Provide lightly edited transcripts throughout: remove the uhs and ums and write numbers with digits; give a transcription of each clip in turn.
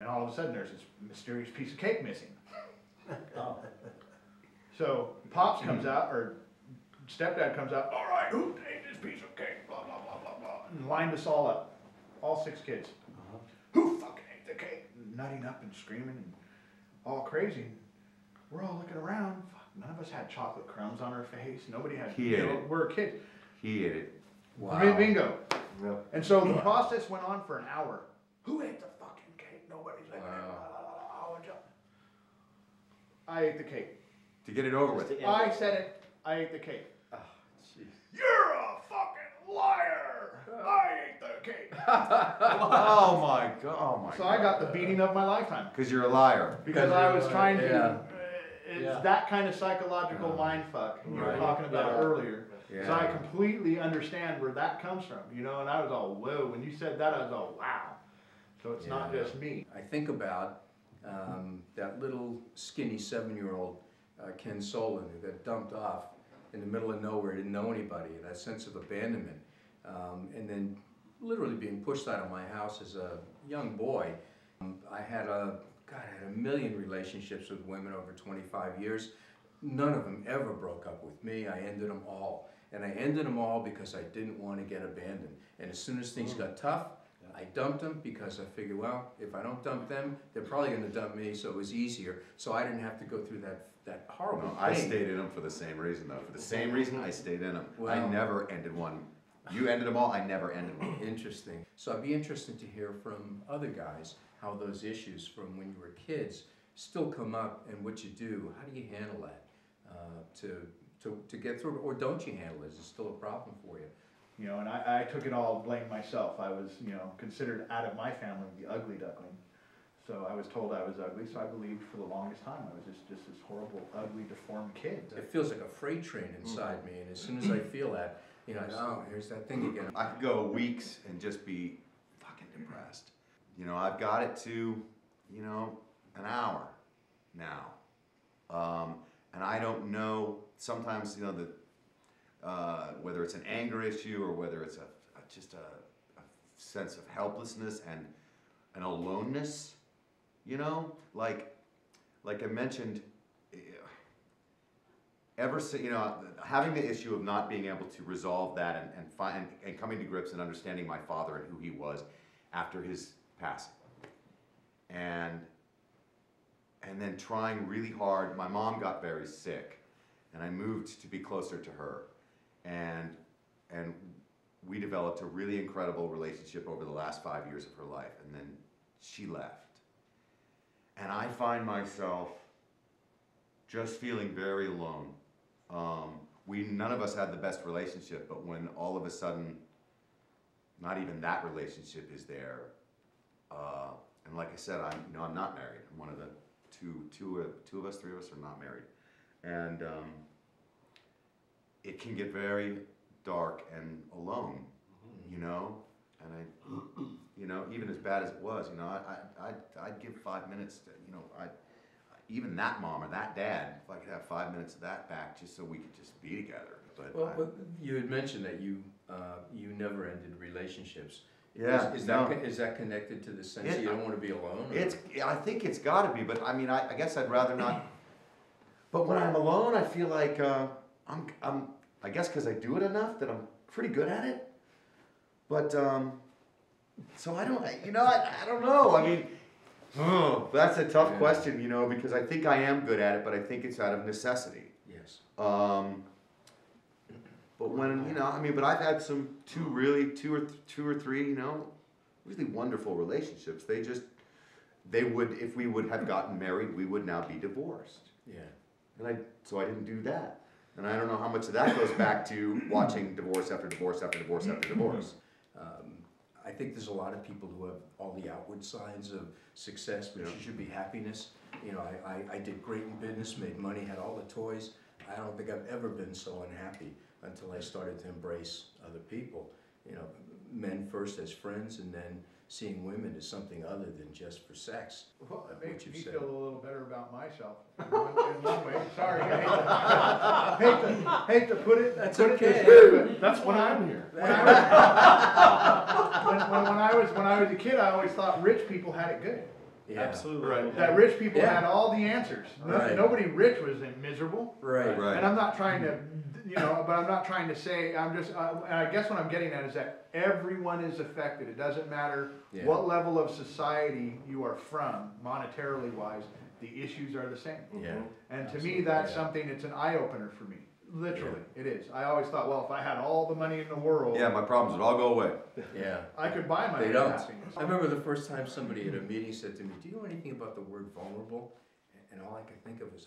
all of a sudden there's this mysterious piece of cake missing. Oh. So Pops comes out, or Stepdad comes out, all right, who ate this piece of cake, blah, blah, blah, blah, blah, and lined us all up, all 6 kids. Who fucking ate the cake? Nutting up and screaming and all crazy. We're all looking around. Fuck, none of us had chocolate crumbs on our face. Nobody had, we're kids. He ate it. Wow. Bingo. Yep. And so the process went on for an hour. Who ate the fucking cake? Nobody's like, I ate the cake. To get it over with. I said it. I ate the cake. Oh, jeez. You're a fucking liar. I ate the cake. Oh my god. Oh my so god. I got the beating of my lifetime. Because you're a liar. Because I was trying to. Yeah. It's that kind of psychological mind fuck you were talking about earlier. Yeah. So I completely understand where that comes from, you know, and I was all, whoa, when you said that, I was all, wow. So it's not just me. I think about that little skinny 7-year-old Ken Solon who got dumped off in the middle of nowhere, didn't know anybody, that sense of abandonment. And then literally being pushed out of my house as a young boy. I had a million relationships with women over 25 years. None of them ever broke up with me. I ended them all. And I ended them all because I didn't want to get abandoned. And as soon as things got tough, I dumped them because I figured, well, if I don't dump them, they're probably going to dump me, so it was easier. So I didn't have to go through that horrible I pain. stayed in them for the same reason, though. For the same reason, I stayed in them. Well, I never ended one. You ended them all, I never ended one. Interesting. So I'd be interested to hear from other guys how those issues from when you were kids still come up and what you do. How do you handle that to get through it, or don't you handle it? Is it still a problem for you? You know, and I took it all, blame myself. I was, you know, considered out of my family the ugly duckling. So I was told I was ugly, so I believed for the longest time I was just this horrible, ugly, deformed kid. It feels like a freight train inside me, and as soon as I feel that, you know, oh, here's that thing again. I could go weeks and just be fucking depressed. You know, I've got it to, you know, an hour now. And I don't know, sometimes, you know, whether it's an anger issue or whether it's just a sense of helplessness and an aloneness, you know, like I mentioned, ever since, you know, having the issue of not being able to resolve that and coming to grips and understanding my father and who he was after his passing, and then trying really hard. My mom got very sick, and I moved to be closer to her, and we developed a really incredible relationship over the last 5 years of her life, and then she left. And I find myself just feeling very alone. None of us had the best relationship, but when all of a sudden, not even that relationship is there, and like I said, I'm not married. I'm one of the two of us, 3 of us are not married, and it can get very dark and alone, you know. And you know, even as bad as it was, you know, I'd give 5 minutes to, you know, even that mom or that dad, if I could have 5 minutes of that back, just so we could just be together. But well, you had mentioned that you never ended relationships. Yeah, is that connected to the sense that you don't want to be alone? I think it's got to be, but I mean, I guess I'd rather not. But when I'm alone, I feel like I guess because I do it enough that I'm pretty good at it. But so I don't, you know, I don't know. I mean, that's a tough question, you know, because I think I am good at it, but I think it's out of necessity. Yes. But when, you know, I mean, but I've had two or three, you know, really wonderful relationships. They would, if we would have gotten married, we would now be divorced. Yeah. And so I didn't do that. And I don't know how much of that goes back to watching divorce after divorce after divorce after divorce. I think there's a lot of people who have all the outward signs of success, which should be happiness. You know, I did great in business, made money, had all the toys. I don't think I've ever been so unhappy until I started to embrace other people. You know, men first as friends, and then seeing women as something other than just for sex. Well, it makes me feel a little better about myself in one way. Sorry, I hate to put it. That's put okay. It this way, but That's why I'm here. When I was a kid, I always thought rich people had it good. Yeah. Absolutely. Right. That rich people Yeah. had all the answers. Right. Nobody rich was miserable. Right. Right. And I'm not trying to, but I'm not trying to say, and I guess what I'm getting at is that everyone is affected. It doesn't matter Yeah. what level of society you are from, monetarily wise, the issues are the same. Yeah. And to Absolutely, me, that's yeah. something, it's an eye-opener for me. Literally, it is. I always thought, well, if I had all the money in the world, Yeah, my problems would all go away. Yeah. I could buy my They own don't. happiness. I remember the first time somebody at a meeting said to me, "Do you know anything about the word vulnerable?" And all I could think of was,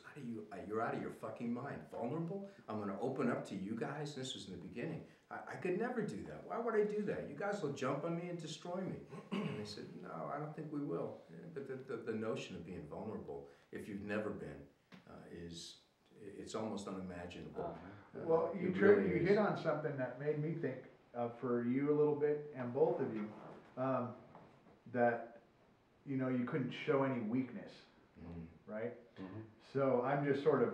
you're out of your fucking mind. Vulnerable? I'm gonna open up to you guys? This was in the beginning. I could never do that. Why would I do that? You guys will jump on me and destroy me. And they said, no, I don't think we will. But the notion of being vulnerable, if you've never been, it's almost unimaginable. Well, you It really is. hit on something that made me think, for you a little bit, and both of you, that, you couldn't show any weakness, Mm. right? So I'm just sort of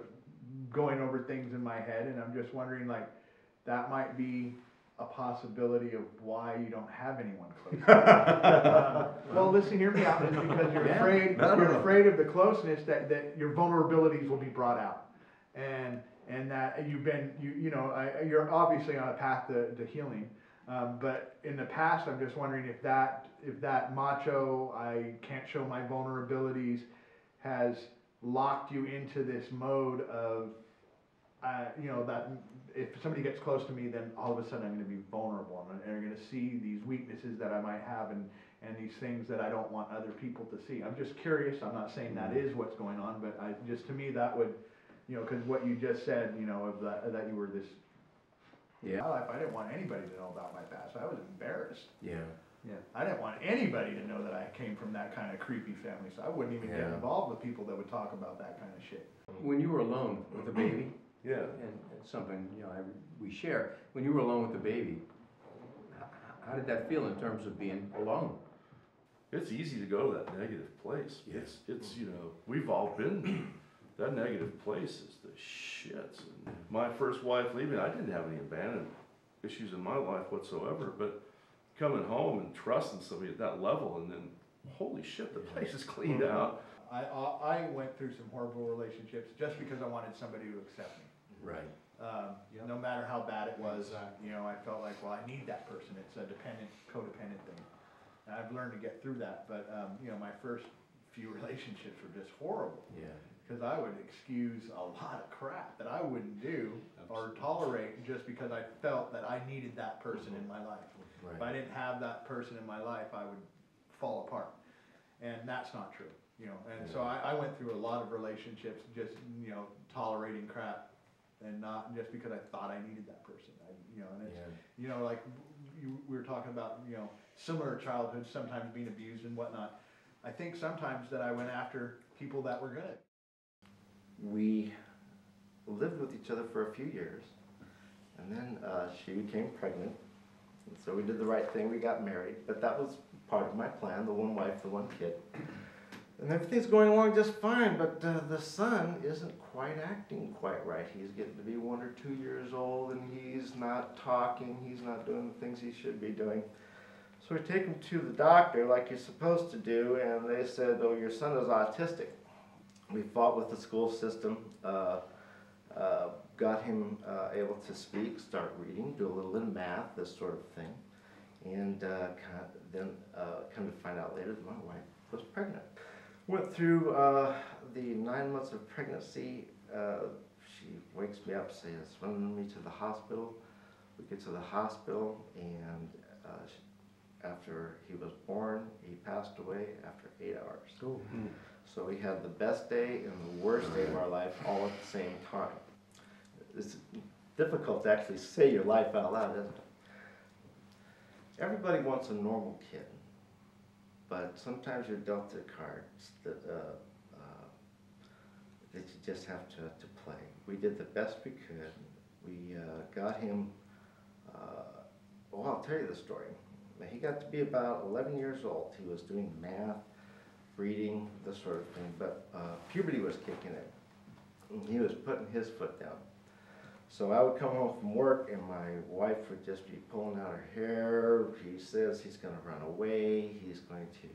going over things in my head, and I'm just wondering, like, that might be a possibility of why you don't have anyone close. Well, listen, hear me out. It's because you're Yeah. afraid. No, no, You're no. afraid of the closeness that your vulnerabilities will be brought out, and that you've been you're obviously on a path to healing. But in the past, I'm just wondering if that macho, I can't show my vulnerabilities, has locked you into this mode of, that if somebody gets close to me, then all of a sudden I'm going to be vulnerable, and they're going to see these weaknesses that I might have, and these things that I don't want other people to see. I'm just curious. I'm not saying that is what's going on, but to me that would, because what you just said, of that you were this. Yeah. In my life, I didn't want anybody to know about my past. I was embarrassed. Yeah. Yeah. I didn't want anybody to know that I came from that kind of creepy family, so I wouldn't even get Yeah. involved with people that would talk about that kind of shit. When you were alone with a baby, Yeah. and it's something we share. When you were alone with the baby, how did that feel in terms of being alone? It's easy to go to that negative place. Yeah. It's we've all been that negative place is the shits. And my first wife leaving, I didn't have any abandonment issues in my life whatsoever, but coming home and trusting somebody at that level, and then holy shit, the place is cleaned out. I went through some horrible relationships just because I wanted somebody to accept me. Right. No matter how bad it was, Exactly. I felt like, well, I need that person. It's a codependent thing. And I've learned to get through that, but, my first few relationships were just horrible. Yeah. Because I would excuse a lot of crap that I wouldn't do or tolerate just because I felt that I needed that person in my life. If I Right. didn't have that person in my life, I would fall apart. And that's not true, And so I went through a lot of relationships just, tolerating crap, and not just because I thought I needed that person. And it's, like we were talking about, similar childhoods, sometimes being abused and whatnot. I think sometimes that I went after people that were good. We lived with each other for a few years, and then she became pregnant, and so we did the right thing, we got married, but that was part of my plan, the one wife, the one kid. And everything's going along just fine, but the son isn't quite acting quite right. He's getting to be 1 or 2 years old, and he's not talking, he's not doing the things he should be doing. So we take him to the doctor like you're supposed to do, and they said, oh, your son is autistic. We fought with the school system, got him able to speak, start reading, do a little bit of math, this sort of thing. And then come to find out later that my wife was pregnant. Went through the 9 months of pregnancy. She wakes me up, says, run me to the hospital. We get to the hospital, and after he was born, he passed away after 8 hours. Cool. So we had the best day and the worst day of our life all at the same time. It's difficult to actually say your life out loud, isn't it? Everybody wants a normal kid, but sometimes you're dealt the cards that you just have to play. We did the best we could. We got him, well, I'll tell you the story. He got to be about 11 years old. He was doing math, reading, this sort of thing, but puberty was kicking in. And he was putting his foot down. So I would come home from work, and my wife would just be pulling out her hair. He says he's going to run away. He's going to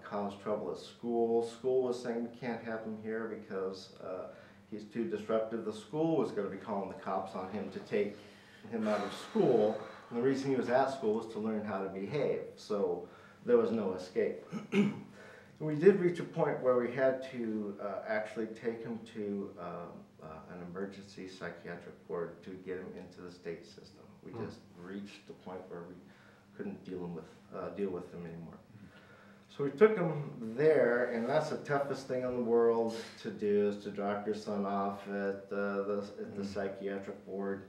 caused trouble at school. School was saying we can't have him here because he's too disruptive. The school was going to be calling the cops on him to take him out of school. And the reason he was at school was to learn how to behave. So there was no escape. We did reach a point where we had to actually take him to an emergency psychiatric ward to get him into the state system. We just reached the point where we couldn't deal with him anymore. So we took him there, and that's the toughest thing in the world to do, is to drop your son off at the psychiatric ward.